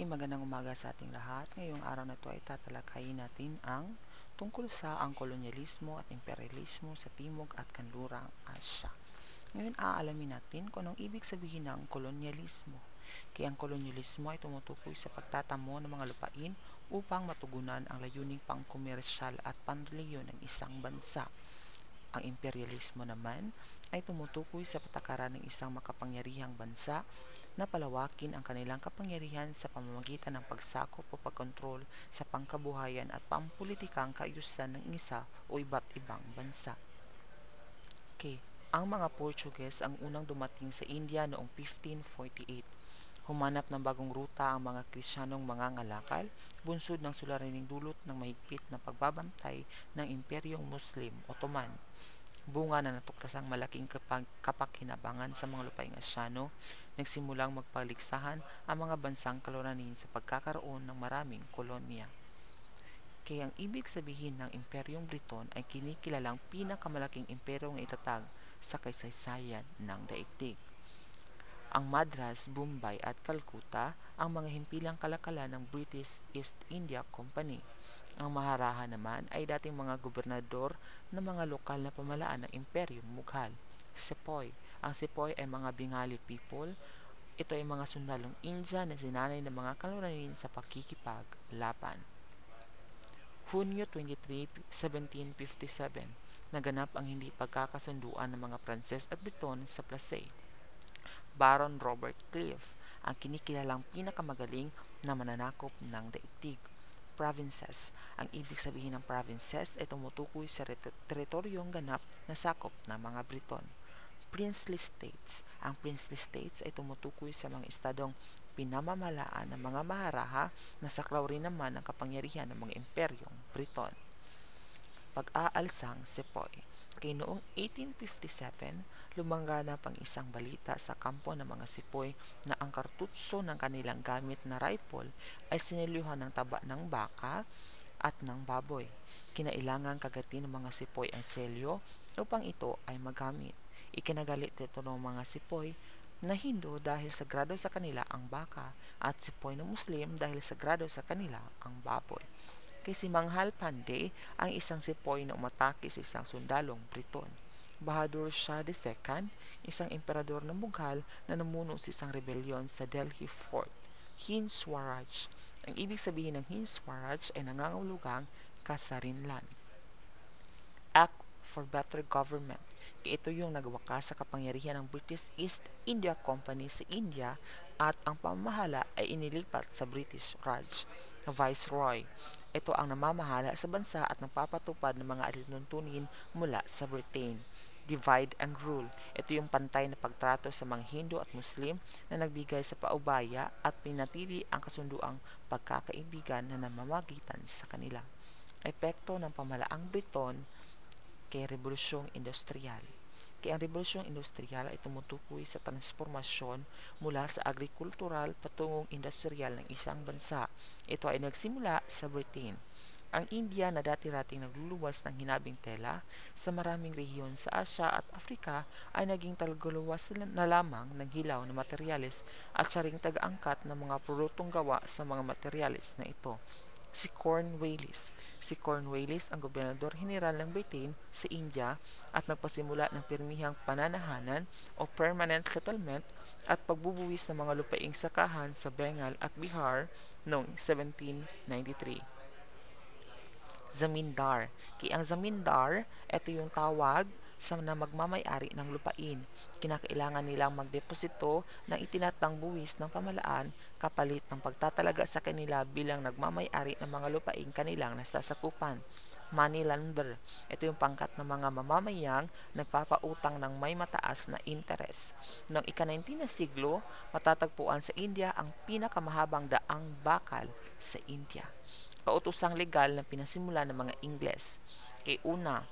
Magandang umaga sa ating lahat. Ngayong araw na ito ay tatalakayin natin ang tungkol sa ang kolonyalismo at imperialismo sa Timog at Kanlurang Asya. Ngayon aalamin natin kung anong ibig sabihin ng kolonyalismo. Ang kolonyalismo ay tumutukoy sa pagtatamo ng mga lupain upang matugunan ang layuning pangkomersyal at panreliyon ng isang bansa. Ang imperialismo naman ay tumutukoy sa patakaran ng isang makapangyarihang bansa na palawakin ang kanilang kapangyarihan sa pamamagitan ng pagsakop o pagkontrol sa pangkabuhayan at pampulitikang kaayusan ng isa o iba't ibang bansa. Ang mga Portuguese ang unang dumating sa India noong 1548. Humanap ng bagong ruta ang mga Kristiyanong mangangalakal, bunsod ng suliraning dulot ng mahigpit na pagbabantay ng Imperyong Muslim Ottoman. Bunga na natuklasang malaking kapakinabangan sa mga lupaing Asyano, nagsimulang magpaligsahan ang mga bansang kaluranin sa pagkakaroon ng maraming kolonya. Ang ibig sabihin ng Imperyong Briton ay kinikilalang pinakamalaking imperyong itatag sa kasaysayan ng daigdig. Ang Madras, Bombay at Calcutta ang mga himpilang kalakalan ng British East India Company. Ang Maharaja naman ay dating mga gobernador ng mga lokal na pamalaan ng Imperyong Mughal. Sepoy. Ang Sepoy ay mga Bengali people. Ito ay mga sundalong India na sinanay ng mga kaluranin sa pakikipaglaban. Hunyo 23, 1757, naganap ang hindi pagkakasunduan ng mga Pranses at Briton sa Plassey. Baron Robert Clive, ang kinikilalang pinakamagaling na mananakop ng daigdig. Provinces. Ang ibig sabihin ng provinces ay tumutukoy sa teritoryong ganap na sakop ng mga Briton. Princely States. Ang princely states ay tumutukoy sa mga estadong pinamamalaan ng mga maharaha na saklaw rin naman ang kapangyarihan ng mga imperyong Briton. Pag-aalsang Sepoy. Noong 1857, lumanganap ang isang balita sa kampo ng mga Sepoy na ang kartutso ng kanilang gamit na rifle ay sinilyuhan ng taba ng baka at ng baboy. Kinailangang kagatin ng mga Sepoy ang selyo upang ito ay magamit. Ikinagalit ito ng mga Sepoy na Hindu dahil sagrado sa kanila ang baka at Sepoy na Muslim dahil sagrado sa kanila ang baboy. Si Manghal Pandey ang isang Sepoy na umatake sa isang sundalong Briton. Bahadur Shah II, isang emperador ng Mughal na namuno sa isang rebelyon sa Delhi Fort. Hind Swaraj. Ang ibig sabihin ng Hind Swaraj ay nangangahulugang kasarinlan. Act for Better Government. Ito yung nagwakas sa kapangyarihan ng British East India Company sa India at ang pamamahala ay inilipat sa British Raj. Viceroy. Ito ang namamahala sa bansa at nagpapatupad ng mga alituntunin mula sa Britain. Divide and Rule. Ito yung pantay na pagtrato sa mga Hindu at Muslim na nagbigay sa paubaya at pinatili ang kasunduang pagkakaibigan na namamagitan sa kanila. Epekto ng pamalaang Briton kay Rebolusyong Industrial. Ang Rebolusyong Industrial ay tumutukoy sa transformasyon mula sa agrikultural patungong industrial ng isang bansa. Ito ay nagsimula sa Britain. Ang India na dati-rating nagluluwas ng hinabing tela sa maraming rehiyon sa Asya at Afrika ay naging talaguluwas na lamang ng hilaw na materyales at siya ring taga-angkat ng mga produktong gawa sa mga materyales na ito. Si Cornwallis. Si Cornwallis ang gobernador general ng Britain sa India at nagpasimula ng pirmihang pananahanan o permanent settlement at pagbubuwis ng mga lupaing sakahan sa Bengal at Bihar noong 1793. Zamindar. Ang zamindar, ito yung tawag sa na magmamay-ari ng lupain. Kinakailangan nilang magdeposito ng itinatang buwis ng pamalaan kapalit ng pagtatalaga sa kanila bilang nagmamay-ari ng mga lupain kanilang nasasakupan. Moneylender. Ito yung pangkat ng mga mamamayang nagpapautang ng may mataas na interes. Noong ika-19 na siglo, matatagpuan sa India ang pinakamahabang daang bakal sa India. Kautusang legal na pinasimula ng mga Ingles. Una,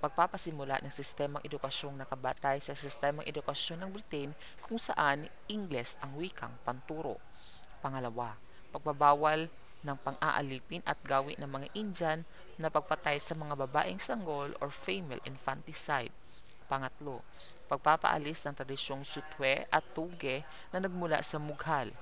pagpapasimula ng sistemang edukasyong nakabatay sa sistemang edukasyon ng Britain kung saan Ingles ang wikang panturo. Pangalawa, pagbabawal ng pang-aalipin at gawi ng mga Indian na pagpatay sa mga babaeng sanggol or female infanticide. Pangatlo, pagpapaalis ng tradisyong sutwe at tuge na nagmula sa Mughal.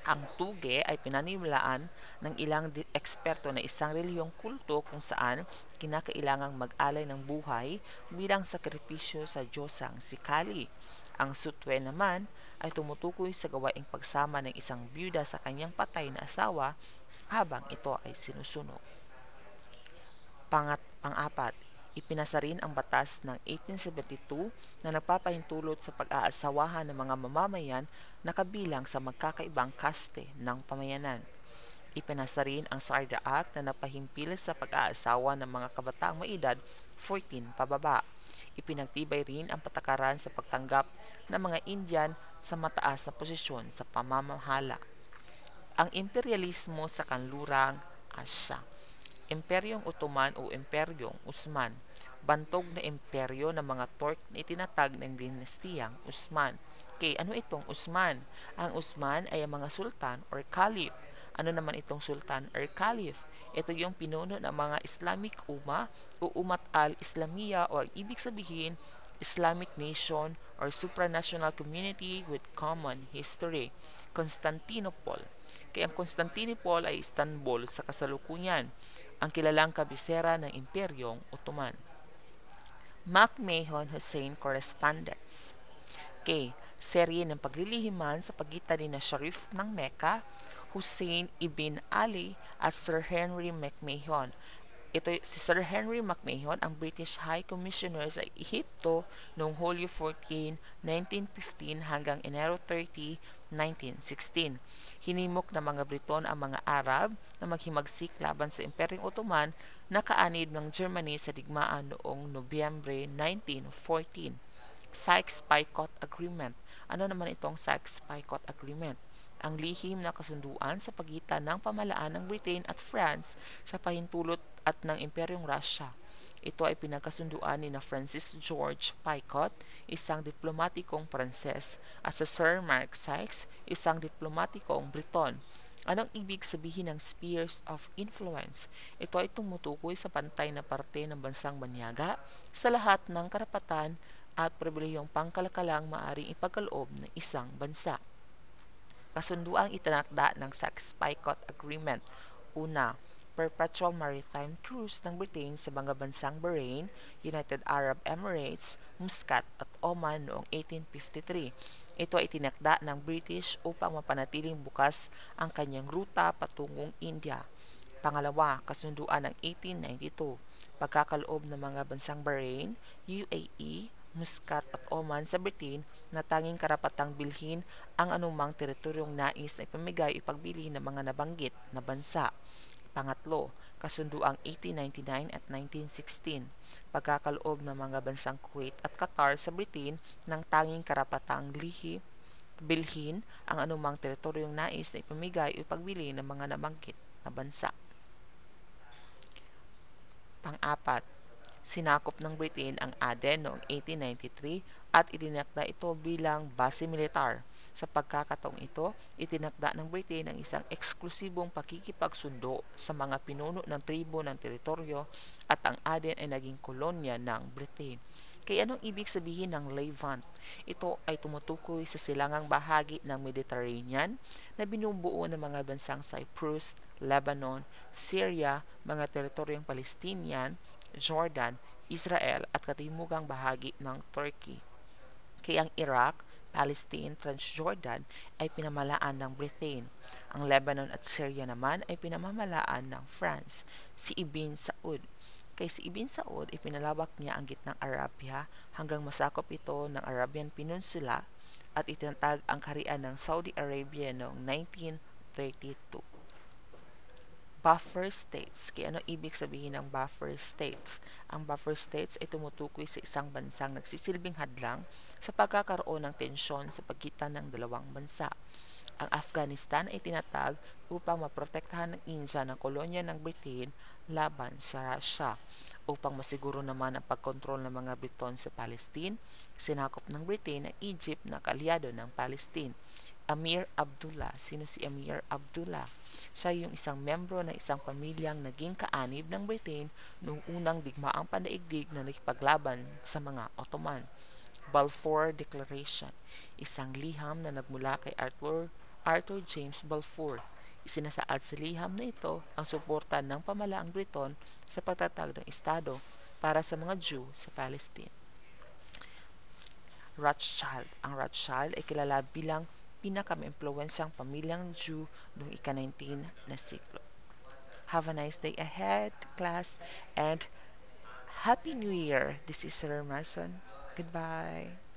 Ang tuge ay pinaniwalaan ng ilang eksperto na isang relihiyong kulto kung saan kinakailangang mag-alay ng buhay bilang sakripisyo sa diyosang si Kali. Ang sutwe naman ay tumutukoy sa gawaing pagsama ng isang byuda sa kanyang patay na asawa habang ito ay sinusunog. Pang-apat, ipinasa rin ang batas ng 1872 na nagpapahintulot sa pag-aasawahan ng mga mamamayan na kabilang sa magkakaibang kaste ng pamayanan. Ipinasa rin ang Sarda Act na napahimpil sa pag-aasawa ng mga kabataang may edad 14 pababa. Ipinagtibay rin ang patakaran sa pagtanggap ng mga Indian sa mataas na posisyon sa pamamahala. Ang imperialismo sa kanlurang Asya. Imperyong Ottoman o Imperyong Usman, bantog na imperyo ng mga Turk na itinatag ng dinastiyang Usman. Okay, ano itong Usman? Ang Usman ay ang mga sultan or caliph. Ano naman itong sultan or caliph? Ito yung pinuno ng mga Islamic Ummah o Ummat al-Islamiyya o ibig sabihin Islamic nation or supranational community with common history. Constantinople. Kaya ang Constantinople ay Istanbul sa kasalukuyan, ang kilalang kabisera ng Imperyong Ottoman. McMahon Hussein Correspondence. K. Serye ng paglilihiman sa pagitan ni na Sharif ng Mecca, Hussein ibn Ali at Sir Henry McMahon. Ito si Sir Henry McMahon, ang British High Commissioner sa Ehipto noong Hulyo 14, 1915 hanggang Enero 30, 1916. Hinimok ng mga Briton ang mga Arab na maghimagsik laban sa Imperyong Ottoman na kaanib ng Germany sa digmaan noong Nobyembre 1914. Sykes-Picot Agreement. Ano naman itong Sykes-Picot Agreement? Ang lihim na kasunduan sa pagitan ng pamahalaan ng Britain at France sa pahintulot at ng Imperyong Russia. Ito ay pinagkasunduan ni na Francis George Picot, isang diplomatikong Pranses, at sa Sir Mark Sykes, isang diplomatikong Briton. Anong ibig sabihin ng spheres of influence? Ito ay tumutukoy sa pantay na parte ng bansang banyaga sa lahat ng karapatan at pribilehiyong pangkalakalang maaring ipagkaloob ng isang bansa. Kasunduang itinakda ng Sykes-Picot Agreement. Una, perpetual maritime truce ng Britain sa mga bansang Bahrain, United Arab Emirates, Muscat at Oman noong 1853. Ito ay itinakda ng British upang mapanatiling bukas ang kanyang ruta patungong India. Pangalawa, kasunduan ng 1892. Pagkakaloob ng mga bansang Bahrain, UAE, Muscat at Oman sa Britain na tanging karapatang bilhin ang anumang teritoryong nais na ipamigay ipagbili ng mga nabanggit na bansa. Pangatlo, kasunduang 1899 at 1916. Pagkakaloob ng mga bansang Kuwait at Qatar sa Britain ng tanging karapatang bilhin ang anumang teritoryong nais na ipamigay o ipagbili ng mga nabanggit na bansa. Pang-apat, sinakop ng Britain ang Aden noong 1893 at itinakda ito bilang base militar. Sa pagkakataong ito, itinakda ng Britain ang isang eksklusibong pakikipagsundo sa mga pinuno ng tribo ng teritoryo at ang Aden ay naging kolonya ng Britain. Kaya anong ibig sabihin ng Levant? Ito ay tumutukoy sa silangang bahagi ng Mediterranean na binubuo ng mga bansang Cyprus, Lebanon, Syria, mga teritoryong Palestinian, Jordan, Israel at katimugang bahagi ng Turkey. Kaya ang Iraq, Palestine, Transjordan ay pinamalaan ng Britain. Ang Lebanon at Syria naman ay pinamamalaan ng France. Si Ibn Saud. Kay si Ibn Saud, ipinalawak niya ang gitnang Arabia hanggang masakop ito ng Arabian Peninsula at itinatag ang kaharian ng Saudi Arabia noong 1932. Buffer states. Kaya ano ibig sabihin ng buffer states? Ang buffer states ay tumutukoy sa isang bansang nagsisilbing hadlang sa pagkakaroon ng tensyon sa pagitan ng dalawang bansa. Ang Afghanistan ay tinatag upang maprotektahan ng India ng kolonya ng Britain laban sa Russia. Upang masiguro naman ang pagkontrol ng mga Briton sa Palestine, sinakop ng Britain ang Egypt na kaalyado ng Palestine. Amir Abdullah. Sino si Amir Abdullah? Siya yung isang membro ng isang pamilyang naging kaanib ng Britain noong unang digmaang pandaigdig na nakipaglaban sa mga Ottoman. Balfour Declaration, isang liham na nagmula kay Arthur Arthur James Balfour. Isinasaad sa liham na ito ang suporta ng pamalaang Briton sa pagtatag ng estado para sa mga Jew sa Palestine. Rothschild. Ang Rothschild ay kilala bilang pinakamaimpluwensyang pamilyang Jew noong ika-19 na siglo. Have a nice day ahead, class, and Happy New Year! This is Sir Mason. Goodbye!